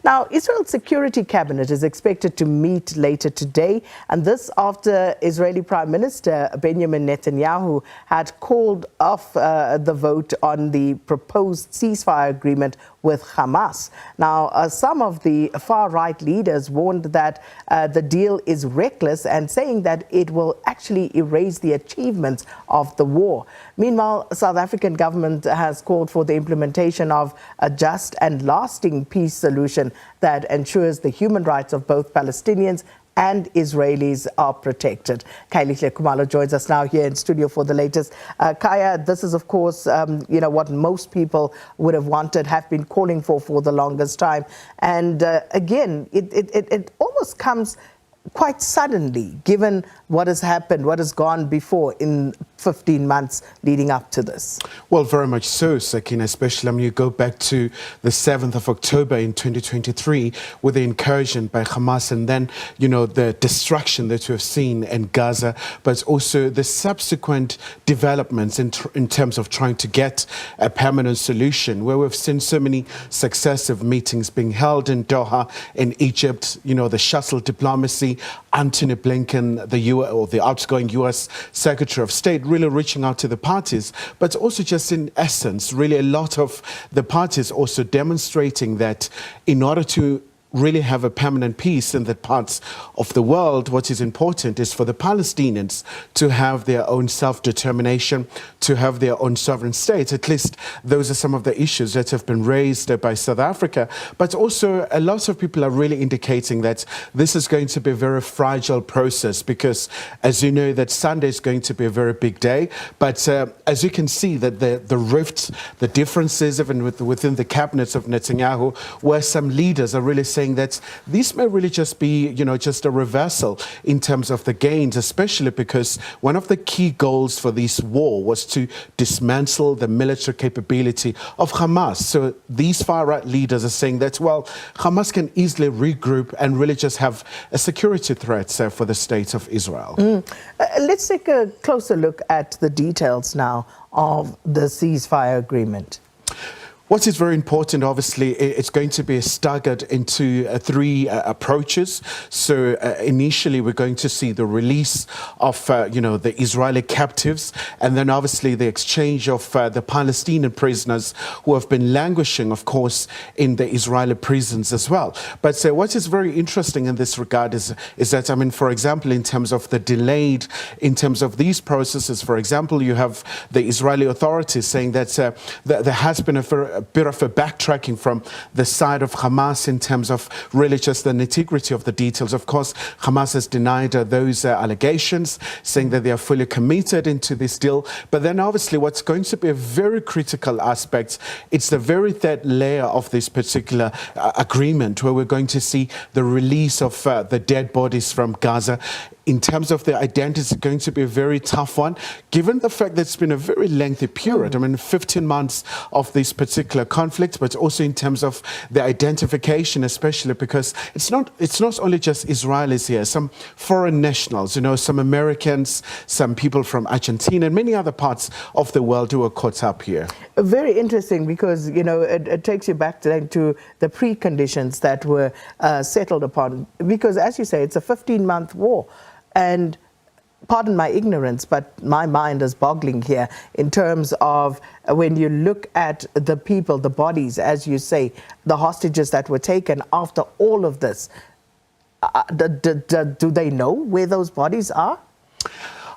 Now, Israel's Security Cabinet is expected to meet later today, and this after Israeli Prime Minister Benjamin Netanyahu had called off the vote on the proposed ceasefire agreement with Hamas. Now, some of the far-right leaders warned that the deal is reckless and saying that it will actually erase the achievements of the war. Meanwhile, South African government has called for the implementation of a just and lasting peace solution that ensures the human rights of both Palestinians and Israelis are protected. Khayelihle Khumalo joins us now here in studio for the latest. Kaya, this is, of course, what most people would have wanted, have been calling for the longest time. And again, it almost comes quite suddenly, given what has happened, what has gone before in 15 months leading up to this. Well, very much so, Sakina, especially when you go back to the 7th of October in 2023 with the incursion by Hamas and then, the destruction that we have seen in Gaza, but also the subsequent developments in terms of trying to get a permanent solution, where we've seen so many successive meetings being held in Doha, in Egypt, the shuttle diplomacy, Antony Blinken, the outgoing U.S. Secretary of State, really reaching out to the parties, but also just in essence, really a lot of the parties also demonstrating that in order to really have a permanent peace in the parts of the world, what is important is for the Palestinians to have their own self-determination, to have their own sovereign state. At least those are some of the issues that have been raised by South Africa. But also a lot of people are really indicating that this is going to be a very fragile process because, as you know, that Sunday is going to be a very big day. But as you can see, that the rifts, the differences even within the cabinets of Netanyahu, where some leaders are really saying that this may really just be, just a reversal in terms of the gains, especially because one of the key goals for this war was to dismantle the military capability of Hamas. So these far-right leaders are saying that, well, Hamas can easily regroup and really just have a security threat for the state of Israel. Let's take a closer look at the details now of the ceasefire agreement. What is very important, obviously, it's going to be staggered into three approaches. So initially, we're going to see the release of, the Israeli captives, and then obviously the exchange of the Palestinian prisoners who have been languishing, of course, in the Israeli prisons as well. But what is very interesting in this regard is that, for example, in terms of the delayed, in terms of these processes, for example, you have the Israeli authorities saying that there has been a bit of a backtracking from the side of Hamas in terms of really just the nitty-gritty of the details. Of course, Hamas has denied those allegations, saying that they are fully committed into this deal. But then obviously what's going to be a very critical aspect, it's the very third layer of this particular agreement, where we're going to see the release of the dead bodies from Gaza. In terms of the identity, it's going to be a very tough one, given the fact that it's been a very lengthy period. 15 months of this particular conflict, but also in terms of the identification, especially because it's not only just Israelis here, some foreign nationals, some Americans, some people from Argentina, and many other parts of the world who are caught up here. Very interesting because, it takes you back to the preconditions that were settled upon, because as you say, it's a 15-month war. And pardon my ignorance, but my mind is boggling here in terms of when you look at the people, the bodies, as you say, the hostages that were taken after all of this. Do they know where those bodies are?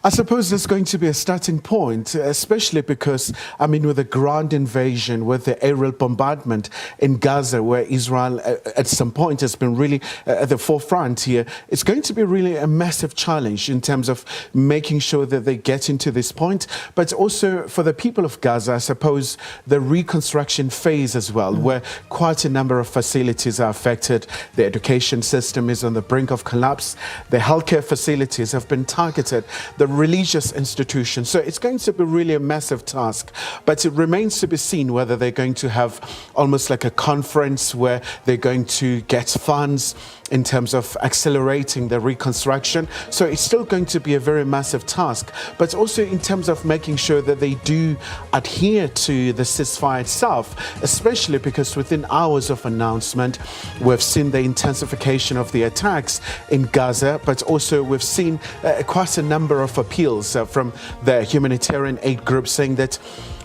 I suppose there's going to be a starting point, especially because, with the ground invasion, with the aerial bombardment in Gaza, where Israel at some point has been really at the forefront here, it's going to be really a massive challenge in terms of making sure that they get into this point. But also for the people of Gaza, I suppose the reconstruction phase as well, where quite a number of facilities are affected. The education system is on the brink of collapse. The healthcare facilities have been targeted. The religious institutions. So it's going to be really a massive task, but it remains to be seen whether they're going to have almost like a conference where they're going to get funds in terms of accelerating the reconstruction. So it's still going to be a very massive task, but also in terms of making sure that they do adhere to the ceasefire itself, especially because within hours of announcement, we've seen the intensification of the attacks in Gaza, but also we've seen quite a number of appeals from the humanitarian aid groups saying that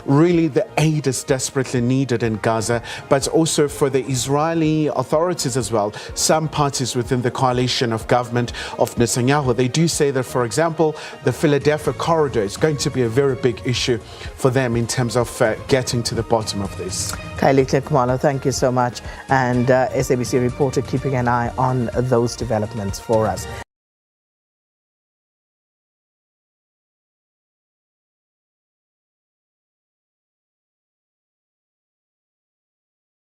really the aid is desperately needed in Gaza, but also for the Israeli authorities as well. Some parties within the coalition of government of Netanyahu, they do say that, for example, the Philadelphia corridor is going to be a very big issue for them in terms of getting to the bottom of this. Khayelihle Khumalo, thank you so much. And SABC reporter keeping an eye on those developments for us.